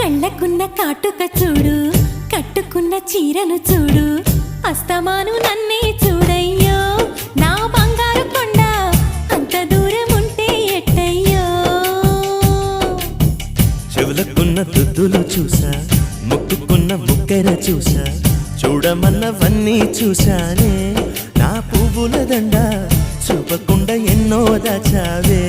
కళ్ళకున్న కాటుక చూడు, కట్టుకున్న చీరను చూడు, అస్తమాను నన్నే చూడయ్యో నా బంగారు కొండ, అంత దూరం ఉంటే ఎట్టయ్యో. చెవులకున్న దుద్దులు చూసా, ముక్కుకున్న ముక్కెర చూసా, చూడమన్నవన్నీ చూశానే. నా పువ్వుల దండ చూపకుండా ఎన్నో దాచావే.